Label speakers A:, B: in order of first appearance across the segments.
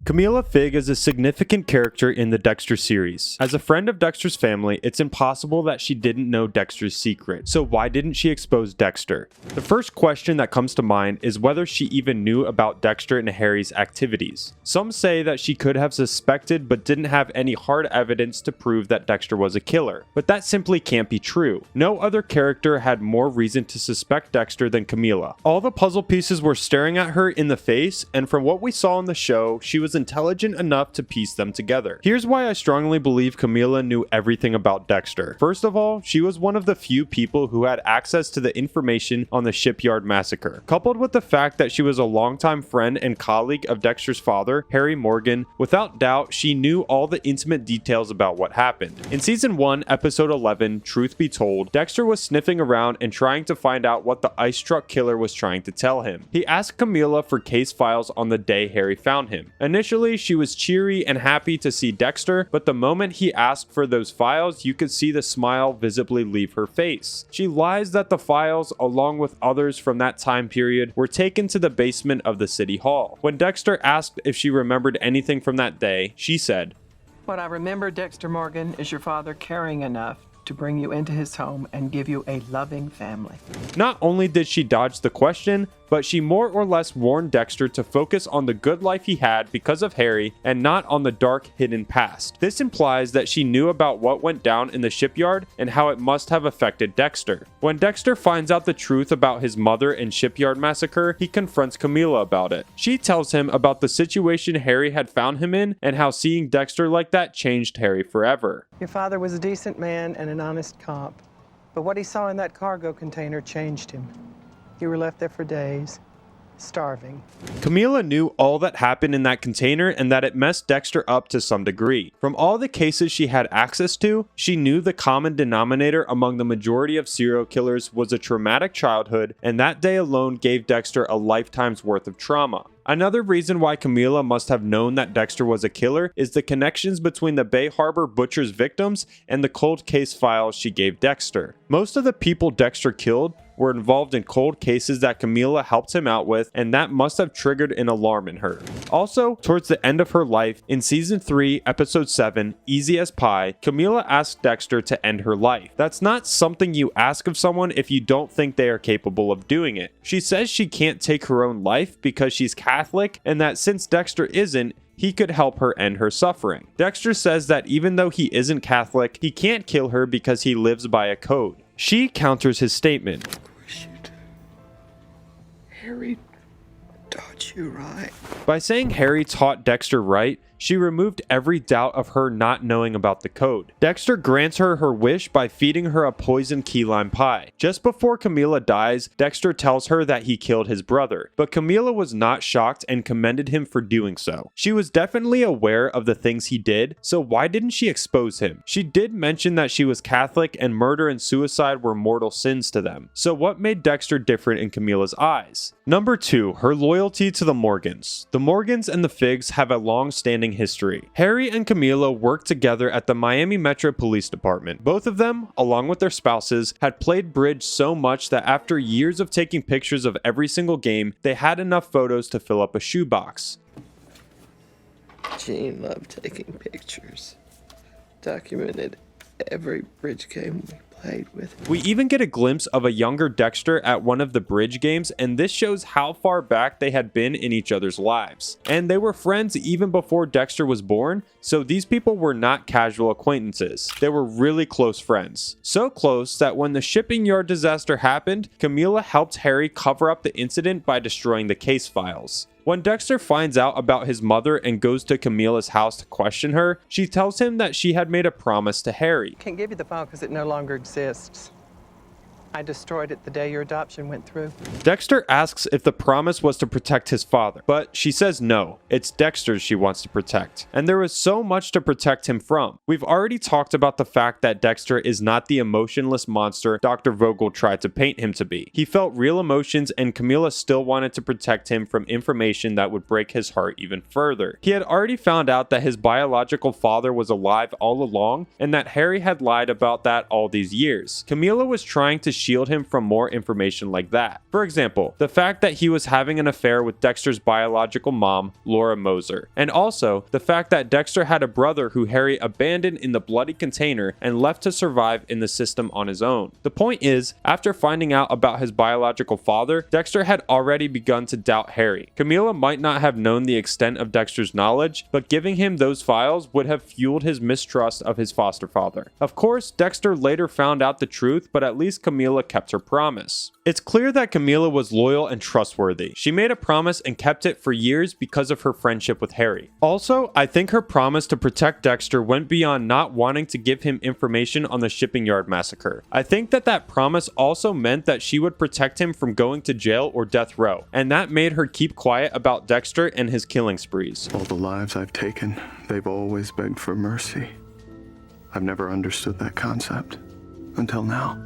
A: Camilla Figg is a significant character in the Dexter series. As a friend of Dexter's family, it's impossible that she didn't know Dexter's secret. So why didn't she expose Dexter? The first question that comes to mind is whether she even knew about Dexter and Harry's activities. Some say that she could have suspected but didn't have any hard evidence to prove that Dexter was a killer. But that simply can't be true. No other character had more reason to suspect Dexter than Camilla. All the puzzle pieces were staring at her in the face, and from what we saw in the show, she was intelligent enough to piece them together. Here's why I strongly believe Camilla knew everything about Dexter. First of all, she was one of the few people who had access to the information on the shipyard massacre. Coupled with the fact that she was a longtime friend and colleague of Dexter's father, Harry Morgan, without doubt, she knew all the intimate details about what happened. In season 1, episode 11, Truth Be Told, Dexter was sniffing around and trying to find out what the ice truck killer was trying to tell him. He asked Camilla for case files on the day Harry found him. Initially, she was cheery and happy to see Dexter, but the moment he asked for those files, you could see the smile visibly leave her face. She lies that the files, along with others from that time period, were taken to the basement of the city hall. When Dexter asked if she remembered anything from that day, she said,
B: "What I remember, Dexter Morgan, is your father caring enough to bring you into his home and give you a loving family."
A: Not only did she dodge the question, but she more or less warned Dexter to focus on the good life he had because of Harry and not on the dark hidden past. This implies that she knew about what went down in the shipyard and how it must have affected Dexter. When Dexter finds out the truth about his mother and shipyard massacre, he confronts Camilla about it. She tells him about the situation Harry had found him in and how seeing Dexter like that changed Harry forever.
B: Your father was a decent man and an honest cop, but what he saw in that cargo container changed him. You were left there for days, starving.
A: Camilla knew all that happened in that container and that it messed Dexter up to some degree. From all the cases she had access to, she knew the common denominator among the majority of serial killers was a traumatic childhood, and that day alone gave Dexter a lifetime's worth of trauma. Another reason why Camilla must have known that Dexter was a killer is the connections between the Bay Harbor butcher's victims and the cold case files she gave Dexter. Most of the people Dexter killed were involved in cold cases that Camilla helped him out with, and that must have triggered an alarm in her. Also, towards the end of her life, in season 3, episode 7, Easy as Pie, Camilla asked Dexter to end her life. That's not something you ask of someone if you don't think they are capable of doing it. She says she can't take her own life because she's Catholic, and that since Dexter isn't, he could help her end her suffering. Dexter says that even though he isn't Catholic, he can't kill her because he lives by a code. She counters his statement.
C: Harry taught you right.
A: By saying Harry taught Dexter right, she removed every doubt of her not knowing about the code. Dexter grants her her wish by feeding her a poisoned key lime pie. Just before Camilla dies, Dexter tells her that he killed his brother, but Camilla was not shocked and commended him for doing so. She was definitely aware of the things he did, so why didn't she expose him? She did mention that she was Catholic and murder and suicide were mortal sins to them. So what made Dexter different in Camilla's eyes? Number 2, her loyalty to the Morgans. The Morgans and the Figgs have a long-standing history. Harry and Camilla worked together at the Miami Metro Police Department. Both of them, along with their spouses, had played bridge so much that after years of taking pictures of every single game, they had enough photos to fill up a shoebox.
C: Gene loved taking pictures. Documented every bridge game we played with.
A: We even get a glimpse of a younger Dexter at one of the bridge games, and this shows how far back they had been in each other's lives. And they were friends even before Dexter was born, so these people were not casual acquaintances. They were really close friends. So close that when the shipping yard disaster happened, Camilla helped Harry cover up the incident by destroying the case files. When Dexter finds out about his mother and goes to Camilla's house to question her, she tells him that she had made a promise to Harry.
B: Can't give you the file because it no longer exists. I destroyed it the day your adoption went through.
A: Dexter asks if the promise was to protect his father, but she says no, it's Dexter's she wants to protect. And there is so much to protect him from. We've already talked about the fact that Dexter is not the emotionless monster Dr. Vogel tried to paint him to be. He felt real emotions, and Camilla still wanted to protect him from information that would break his heart even further. He had already found out that his biological father was alive all along, and that Harry had lied about that all these years. Camilla was trying to shield him from more information like that. For example, the fact that he was having an affair with Dexter's biological mom, Laura Moser, and also the fact that Dexter had a brother who Harry abandoned in the bloody container and left to survive in the system on his own. The point is, after finding out about his biological father, Dexter had already begun to doubt Harry. Camilla might not have known the extent of Dexter's knowledge, but giving him those files would have fueled his mistrust of his foster father. Of course, Dexter later found out the truth, but at least Camilla kept her promise. It's clear that Camilla was loyal and trustworthy. She made a promise and kept it for years because of her friendship with Harry. Also, I think her promise to protect Dexter went beyond not wanting to give him information on the shipping yard massacre. I think that promise also meant that she would protect him from going to jail or death row, and that made her keep quiet about Dexter and his killing sprees.
D: All the lives I've taken, they've always begged for mercy. I've never understood that concept until now.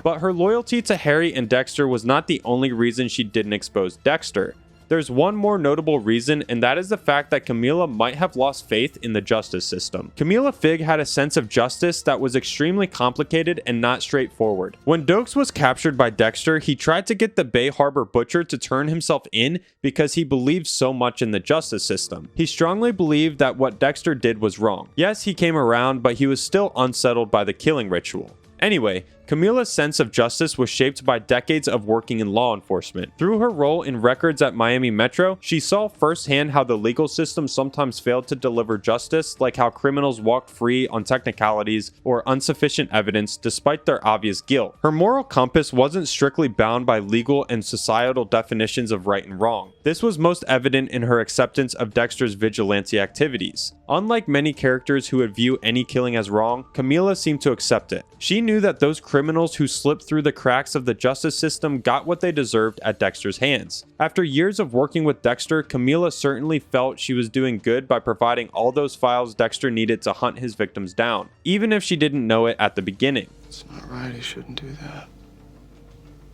A: But her loyalty to Harry and Dexter was not the only reason she didn't expose Dexter. There's one more notable reason, and that is the fact that Camilla might have lost faith in the justice system. Camilla Figg had a sense of justice that was extremely complicated and not straightforward. When Dokes was captured by Dexter, he tried to get the Bay Harbor Butcher to turn himself in because he believed so much in the justice system. He strongly believed that what Dexter did was wrong. Yes, he came around, but he was still unsettled by the killing ritual. Anyway, Camilla's sense of justice was shaped by decades of working in law enforcement. Through her role in records at Miami Metro, she saw firsthand how the legal system sometimes failed to deliver justice, like how criminals walked free on technicalities or insufficient evidence despite their obvious guilt. Her moral compass wasn't strictly bound by legal and societal definitions of right and wrong. This was most evident in her acceptance of Dexter's vigilante activities. Unlike many characters who would view any killing as wrong, Camilla seemed to accept it. She knew that those criminals who slipped through the cracks of the justice system got what they deserved at Dexter's hands. After years of working with Dexter, Camilla certainly felt she was doing good by providing all those files Dexter needed to hunt his victims down, even if she didn't know it at the beginning.
D: It's not right, he shouldn't do that.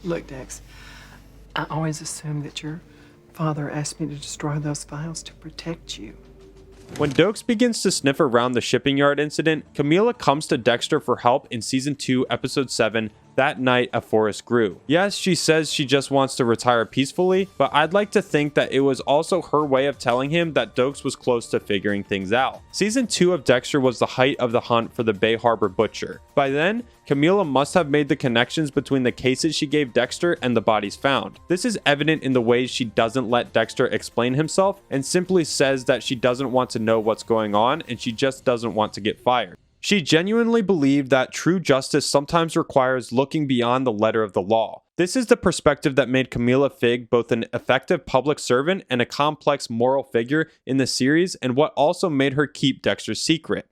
B: Look, Dex, I always assumed that your father asked me to destroy those files to protect you.
A: When Dokes begins to sniff around the shipping yard incident, Camilla comes to Dexter for help in Season 2, Episode 7, That Night a Forest Grew. Yes, she says she just wants to retire peacefully, but I'd like to think that it was also her way of telling him that Dokes was close to figuring things out. Season 2 of Dexter was the height of the hunt for the Bay Harbor Butcher. By then, Camilla must have made the connections between the cases she gave Dexter and the bodies found. This is evident in the ways she doesn't let Dexter explain himself and simply says that she doesn't want to know what's going on and she just doesn't want to get fired. She genuinely believed that true justice sometimes requires looking beyond the letter of the law. This is the perspective that made Camilla Figg both an effective public servant and a complex moral figure in the series, and what also made her keep Dexter's secret.